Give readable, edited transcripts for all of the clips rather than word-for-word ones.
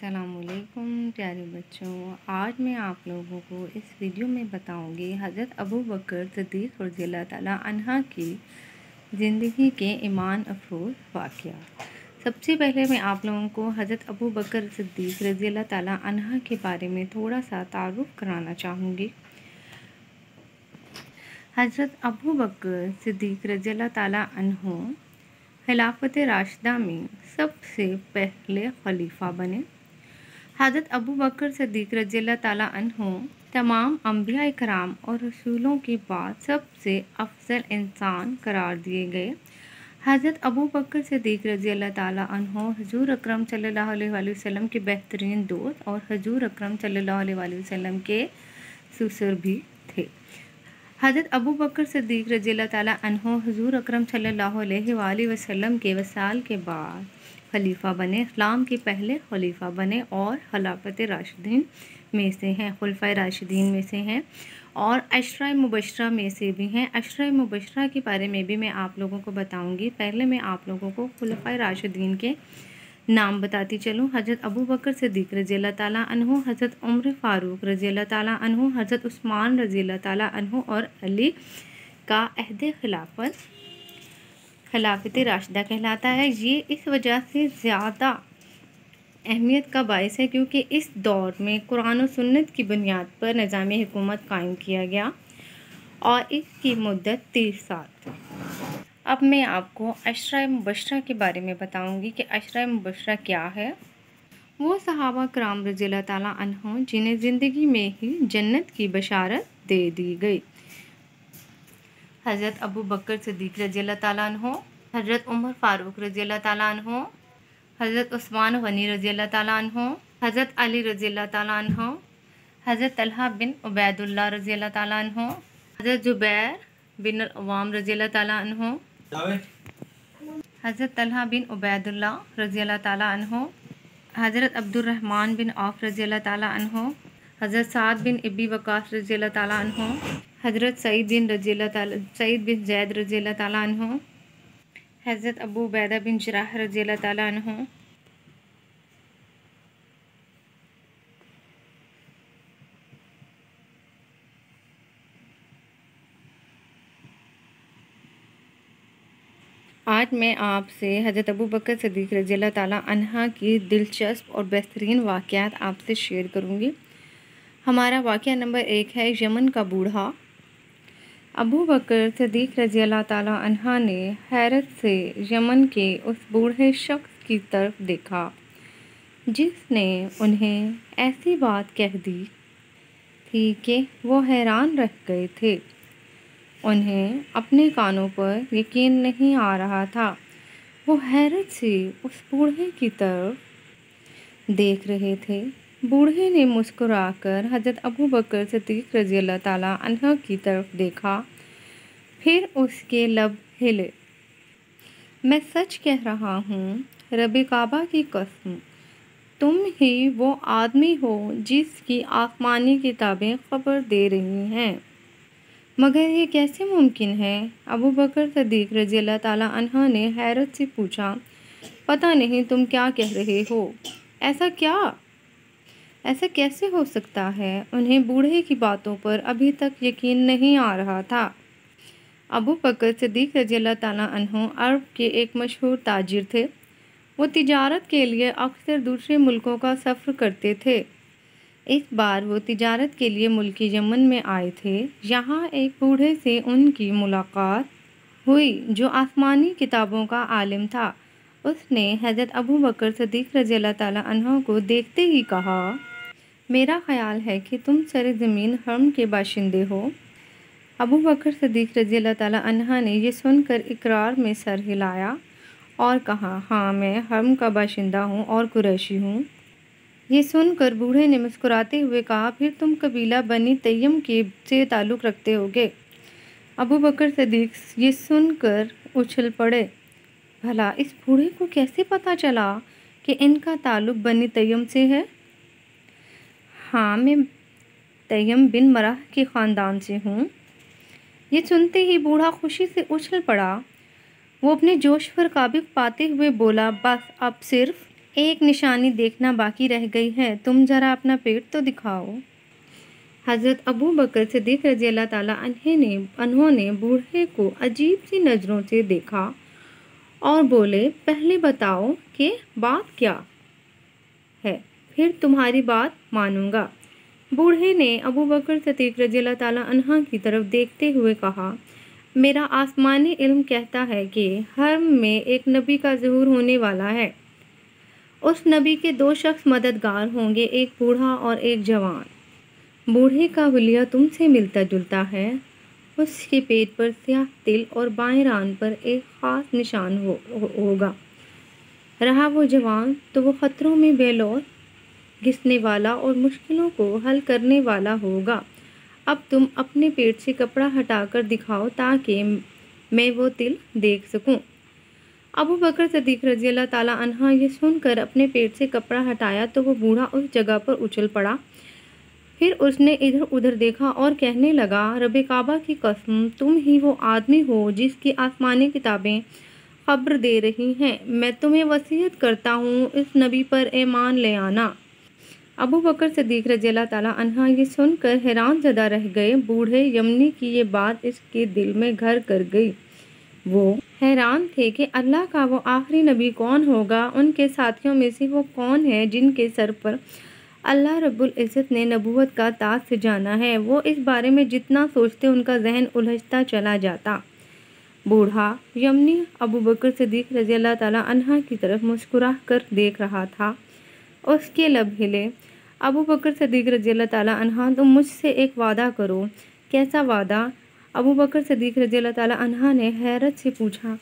السلام علیکم پیارے بچوں، آج میں آپ لوگوں کو اس ویڈیو میں بتاؤں گی حضرت ابوبکر صدیق رضی اللہ تعالیٰ عنہ کی زندگی کے ایمان افروز واقعات۔ سب سے پہلے میں آپ لوگوں کو حضرت ابوبکر صدیق رضی اللہ تعالیٰ عنہ کے بارے میں تھوڑا سا تعارف کرانا چاہوں گی۔ حضرت ابوبکر صدیق رضی اللہ تعالیٰ عنہ خلافت راشدہ میں سب سے پہلے خلیفہ بنے۔ حضرت ابوبکر صدیق رضی اللہ تعالیٰ عنہ تمام انبیاء کرام اور رسولوں کے بعد سب سے افضل انسان قرار دیے گئے۔ حضرت ابوبکر صدیق رضی اللہ تعالیٰ عنہ حضور اکرم صلی اللہ علیہ وآلہ وسلم کے بہترین دوست اور حضور اکرم صلی اللہ علیہ وآلہ وسلم کے سسر بھی تھے۔ حضرت ابوبکر صدیق رضی اللہ تعالیٰ عنہ حضور اکرم صلی اللہ علیہ وآلہ وسلم کے وصال کے بعد خلیفہ بنے، اسلام کے پہلے خلیفہ بنے اور خلافت راشدین میں سے ہیں، خلفائے راشدین میں سے ہیں اور عشرہ مبشرہ میں سے بھی ہیں۔ عشرہ مبشرہ کے بارے میں بھی میں آپ لوگوں کو بتاؤں گی۔ پہلے میں آپ لوگوں کو خلفائے راشدین کے نام بتاتی چلوں۔ حضرت ابوبکر صدیق رضی اللہ تعالیٰ عنہ، حضرت عمر فاروق رضی اللہ تعالیٰ عنہ، حضرت عثمان رضی اللہ تعالیٰ عنہ اور علی کا عہد خلافت راشدہ کہلاتا ہے۔ یہ اس وجہ سے زیادہ اہمیت کا باعث ہے کیونکہ اس دور میں قرآن و سنت کی بنیاد پر نظام حکومت قائم کیا گیا اور اس کی مدت 30 سال تھی۔ اب میں آپ کو عشرہ مبشرہ کے بارے میں بتاؤں گی کہ عشرہ مبشرہ کیا ہے۔ وہ صحابہ کرام رضی اللہ تعالیٰ عنہ جنہیں زندگی میں ہی جنت کی بشارت دے دی گئی۔ حضرت ابوبکر صدیق رضی اللہ تعالیٰ عنہ، حضرت عمر فاروق رضی اللہ تعالیٰ عنہ، حضرت عثمان غنی رضی اللہ تعالیٰ عنہ، حضرت علی رضی اللہ تعالیٰ عنہ، حضرت طلحہ بن عبید اللہ رضی اللہ تعالیٰ عنہ، حضرت زبیر بن العوام رضی اللہ تعالیٰ عنہ، حضرت طلحہ بن عبید اللہ رضی اللہ تعالیٰ عنہ، حضرت عبد الرحمن بن عوف رضی اللہ تعالیٰ عنہ، حضرت سعد بن ابی وقاص رضی اللہ تعالیٰ عنہ، حضرت سعید بن زید رضی اللہ تعالیٰ عنہ، حضرت ابو عبیدہ بن جراح رضی اللہ تعالیٰ عنہ۔ آج میں آپ سے حضرت ابوبکر صدیق رضی اللہ تعالیٰ عنہ کی دلچسپ اور بہترین واقعات آپ سے شیئر کروں گی۔ ہمارا واقعہ نمبر 1 ہے یمن کا بوڑھا۔ ابوبکر صدیق رضی اللہ تعالیٰ عنہ نے حیرت سے یمن کے اس بوڑھے شخص کی طرف دیکھا جس نے انہیں ایسی بات کہہ دی تھی کہ وہ حیران رہ گئے تھے۔ انہیں اپنے کانوں پر یقین نہیں آ رہا تھا۔ وہ حیرت سے اس بوڑھے کی طرف دیکھ رہے تھے۔ بوڑھے نے مسکرا کر حضرت ابوبکر صدیق رضی اللہ تعالیٰ عنہ کی طرف دیکھا، پھر اس کے لب ہلے۔ میں سچ کہہ رہا ہوں، رب کعبہ کی قسم، تم ہی وہ آدمی ہو جس کی آسمانی کتابیں خبر دے رہی ہیں۔ مگر یہ کیسے ممکن ہے؟ ابوبکر صدیق رضی اللہ تعالیٰ عنہ نے حیرت سے پوچھا۔ پتہ نہیں تم کیا کہہ رہے ہو؟ ایسا کیسے ہو سکتا ہے؟ انہیں بوڑھے کی باتوں پر ابھی تک یقین نہیں آ رہا تھا۔ ابوبکر صدیق رضی اللہ تعالیٰ عنہ عرب کے ایک مشہور تاجر تھے۔ وہ تجارت کے لیے اکثر دوسرے ملکوں کا سفر کرتے تھے۔ اس بار وہ تجارت کے لیے ملک یمن میں آئے تھے۔ یہاں ایک بوڑھے سے ان کی ملاقات ہوئی جو آسمانی کتابوں کا عالم تھا۔ اس نے حضرت ابوبکر صدیق رضی اللہ تعالیٰ عنہ کو دیکھتے ہی کہا، میرا خیال ہے کہ تم سرزمین حرم کے باشندے ہو۔ ابوبکر صدیق رضی اللہ تعالیٰ عنہ نے یہ سن کر اقرار میں سر ہلایا اور کہا، ہاں میں حرم کا باشندہ ہوں اور قریشی ہوں۔ یہ سن کر بوڑھے نے مسکراتے ہوئے کہا، پھر تم قبیلہ بنی تیم سے تعلق رکھتے ہوگے۔ ابوبکر صدیق یہ سن کر اچھل پڑے، بھلا اس بوڑھے کو کیسے پتہ چلا کہ ان کا تعلق بنی تیم سے ہے؟ ہاں میں تیم بن مرہ کے خاندان سے ہوں۔ یہ سنتے ہی بوڑھا خوشی سے اچھل پڑا۔ وہ اپنے جوش پر قابو پاتے ہوئے بولا، بس اب صرف ایک نشانی دیکھنا باقی رہ گئی ہے، تم ذرا اپنا پیٹ تو دکھاؤ۔ حضرت ابو بکر صدیق رضی اللہ تعالیٰ عنہ نے بوڑھے کو عجیب سی نظروں سے دیکھا اور بولے، پہلے بتاؤ کہ بات کیا ہے، پھر تمہاری بات مانوں گا۔ بوڑھے نے ابو بکر صدیق رضی اللہ تعالیٰ عنہ کی طرف دیکھتے ہوئے کہا، میرا آسمانی علم کہتا ہے کہ حرم میں ایک نبی کا ظہور ہونے والا ہے۔ اس نبی کے 2 شخص مددگار ہوں گے، ایک بوڑھا اور ایک جوان۔ بوڑھے کا حلیہ تم سے ملتا جلتا ہے، اس کے پیٹ پر سیاہ تل اور بائیں ران پر ایک خاص نشان ہوگا۔ رہا وہ جوان تو وہ خطروں میں بے لوث، گھسنے والا اور مشکلوں کو حل کرنے والا ہوگا۔ اب تم اپنے پیٹ سے کپڑا ہٹا کر دکھاؤ تاکہ میں وہ تل دیکھ سکوں۔ ابو بکر صدیق رضی اللہ تعالیٰ عنہ یہ سن کر اپنے پیٹ سے کپڑا ہٹایا تو وہ بوڑھا اس جگہ پر اچھل پڑا۔ پھر اس نے ادھر ادھر دیکھا اور کہنے لگا، رب کعبہ کی قسم، تم ہی وہ آدمی ہو جس کی آسمانی کتابیں خبر دے رہی ہیں۔ میں تمہیں وصیت کرتا ہوں، اس نبی پر ایمان لے آنا۔ ابو بکر صدیق رضی اللہ تعالیٰ عنہ یہ سن کر حیران زدہ رہ گئے۔ بوڑھے یمنی کی یہ بات اس کے دل میں گھر کر گئی۔ وہ حیران تھے کہ اللہ کا وہ آخری نبی کون ہوگا، ان کے ساتھیوں میں سے وہ کون ہے جن کے سر پر اللہ رب العزت نے نبوت کا تاج سجانا ہے۔ وہ اس بارے میں جتنا سوچتے ان کا ذہن الجھتا چلا جاتا۔ بوڑھا یمنی ابو بکر صدیق رضی اللہ تعالیٰ عنہ کی طرف مسکرا کر دیکھ رہا تھا۔ اس کے لب ہلے۔ ابو بکر صدیق رضی اللہ تعالیٰ عنہ، تم مجھ سے ایک وعدہ کرو۔ کیسا وعدہ؟ ابو بکر صدیق رضی اللہ تعالیٰ عنہ نے حیرت سے پوچھا۔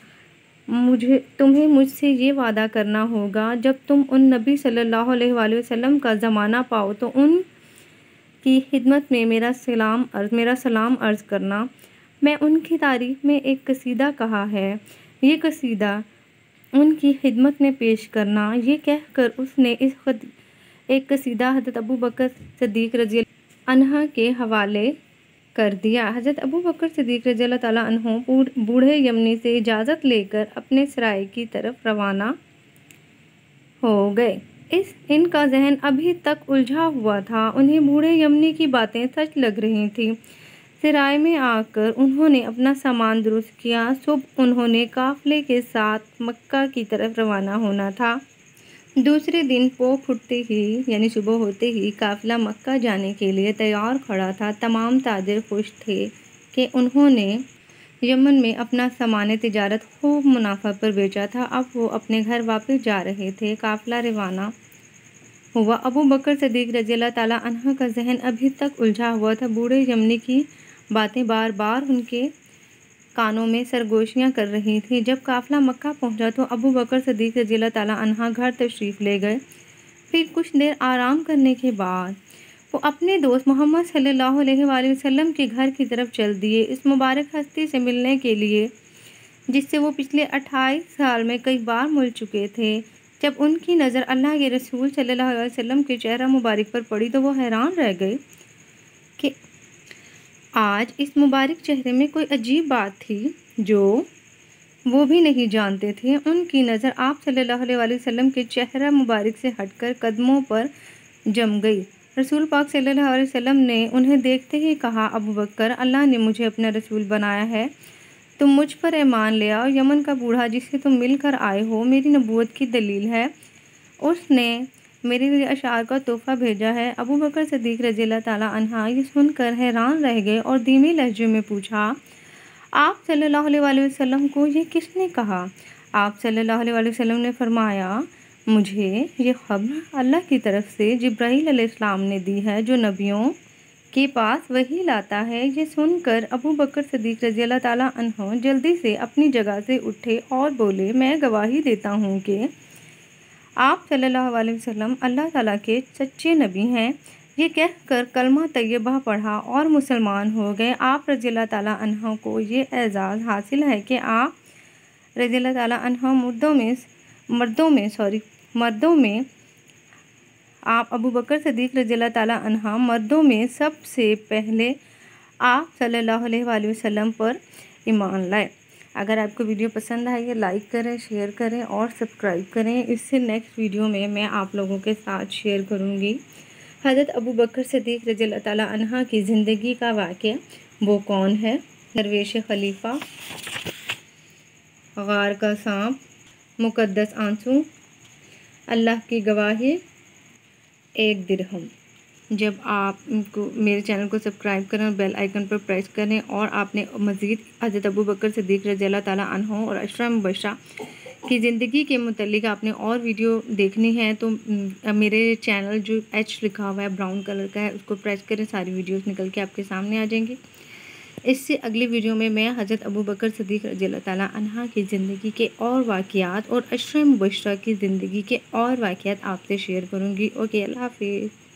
تمہیں مجھ سے یہ وعدہ کرنا ہوگا، جب تم ان نبی صلی اللہ علیہ وآلہ وسلم کا زمانہ پاؤ تو ان کی خدمت میں میرا سلام عرض کرنا۔ میں ان کی تعریف میں ایک قصیدہ کہا ہے، یہ قصیدہ ان کی خدمت میں پیش کرنا۔ یہ کہہ کر اس نے ایک قصیدہ حضرت ابو بکر صدیق رضی اللہ عنہ کے حوالے کر دیا۔ حضرت ابو بکر صدیق رضی اللہ تعالیٰ عنہ بوڑھے یمنی سے اجازت لے کر اپنے سرائے کی طرف روانہ ہو گئے۔ ان کا ذہن ابھی تک الجھا ہوا تھا، انہیں بوڑھے یمنی کی باتیں سچ لگ رہی تھیں۔ سرائے میں آ کر انہوں نے اپنا سامان درست کیا۔ صبح انہوں نے قافلے کے ساتھ مکہ کی طرف روانہ ہونا تھا۔ دوسرے دن پو پھٹتے ہی یعنی صبح ہوتے ہی قافلہ مکہ جانے کے لیے تیار کھڑا تھا۔ تمام تاجر خوش تھے کہ انہوں نے یمن میں اپنا سامان تجارت خوب منافع پر بیچا تھا۔ اب وہ اپنے گھر واپس جا رہے تھے۔ قافلہ روانہ ہوا۔ ابو بکر صدیق رضی اللہ تعالیٰ عنہ کا ذہن ابھی تک الجھا ہوا تھا۔ بوڑھے یمنی کی باتیں بار بار ان کے کانوں میں سرگوشیاں کر رہی تھیں۔ جب قافلہ مکہ پہنچا تو ابو بکر صدیق رضی اللہ تعالیٰ عنہ گھر تشریف لے گئے۔ پھر کچھ دیر آرام کرنے کے بعد وہ اپنے دوست محمد صلی اللہ علیہ وآلہ وسلم کے گھر کی طرف چل دیے، اس مبارک ہستی سے ملنے کے لیے جس سے وہ پچھلے 28 سال میں کئی بار مل چکے تھے۔ جب ان کی نظر اللہ کے رسول صلی اللہ علیہ وسلم کے چہرہ مبارک پر پڑی تو وہ حیران رہ گئے کہ آج اس مبارک چہرے میں کوئی عجیب بات تھی جو وہ بھی نہیں جانتے تھے۔ ان کی نظر آپ صلی اللہ علیہ وآلہ وسلم کے چہرہ مبارک سے ہٹ کر قدموں پر جم گئی۔ رسول پاک صلی اللہ علیہ وسلم نے انہیں دیکھتے ہی کہا، ابو بکر، اللہ نے مجھے اپنا رسول بنایا ہے، تم مجھ پر ایمان لے آؤ۔ یمن کا بوڑھا جس سے تم مل کر آئے ہو میری نبوت کی دلیل ہے، اس نے میرے لیے اشعار کا تحفہ بھیجا ہے۔ ابو بکر صدیق رضی اللہ تعالیٰ عنہ یہ سن کر حیران رہ گئے اور دھیمے لہجے میں پوچھا، آپ صلی اللہ علیہ وآلہ وسلم کو یہ کس نے کہا؟ آپ صلی اللہ علیہ وآلہ وسلم نے فرمایا، مجھے یہ خبر اللہ کی طرف سے جبرائیل علیہ السلام نے دی ہے جو نبیوں کے پاس وحی لاتا ہے۔ یہ سن کر ابو بکر صدیق رضی اللہ تعالیٰ عنہ جلدی سے اپنی جگہ سے اٹھے اور بولے، میں گواہی دیتا ہوں کہ آپ صلی اللہ علیہ وسلم اللہ تعالیٰ کے سچے نبی ہیں۔ یہ کہہ کر کلمہ طیبہ پڑھا اور مسلمان ہو گئے۔ آپ رضی اللہ تعالیٰ عنہ کو یہ اعزاز حاصل ہے کہ آپ رضی اللہ تعالیٰ عنہ مردوں میں آپ ابو بکر صدیق رضی اللہ تعالیٰ عنہ مردوں میں سب سے پہلے آپ صلی اللہ علیہ وآلہ وسلم پر ایمان لائے۔ اگر آپ کو ویڈیو پسند آئی ہے لائک کریں، شیئر کریں اور سبسکرائب کریں۔ اس سے نیکسٹ ویڈیو میں آپ لوگوں کے ساتھ شیئر کروں گی حضرت ابوبکر صدیق رضی اللہ تعالیٰ عنہ کی زندگی کا واقعہ۔ وہ کون ہے؟ درویش خلیفہ، غار کا سانپ، مقدس آنسو، اللہ کی گواہی، 1 درہم۔ جب آپ کو میرے چینل کو سبسکرائب کریں اور بیل آئیکن پر پریس کریں اور آپ نے مزید حضرت ابوبکر صدیق رضی اللہ تعالیٰ عنہ اور عشرہ مبشرہ کی زندگی کے متعلق آپ نے اور ویڈیو دیکھنی ہے تو میرے چینل جو ایچ لکھا ہوا ہے براؤن کلر کا ہے اس کو پریس کریں، ساری ویڈیوز نکل کے آپ کے سامنے آ جائیں گی۔ اس سے اگلی ویڈیو میں حضرت ابوبکر صدیق رضی اللہ تعالیٰ عنہ کی زندگی کے اور واقعات اور عشرہ مبشرہ کی زندگی کے اور واقعات آپ سے شیئر کروں گی۔ اوکے، اللہ حافظ۔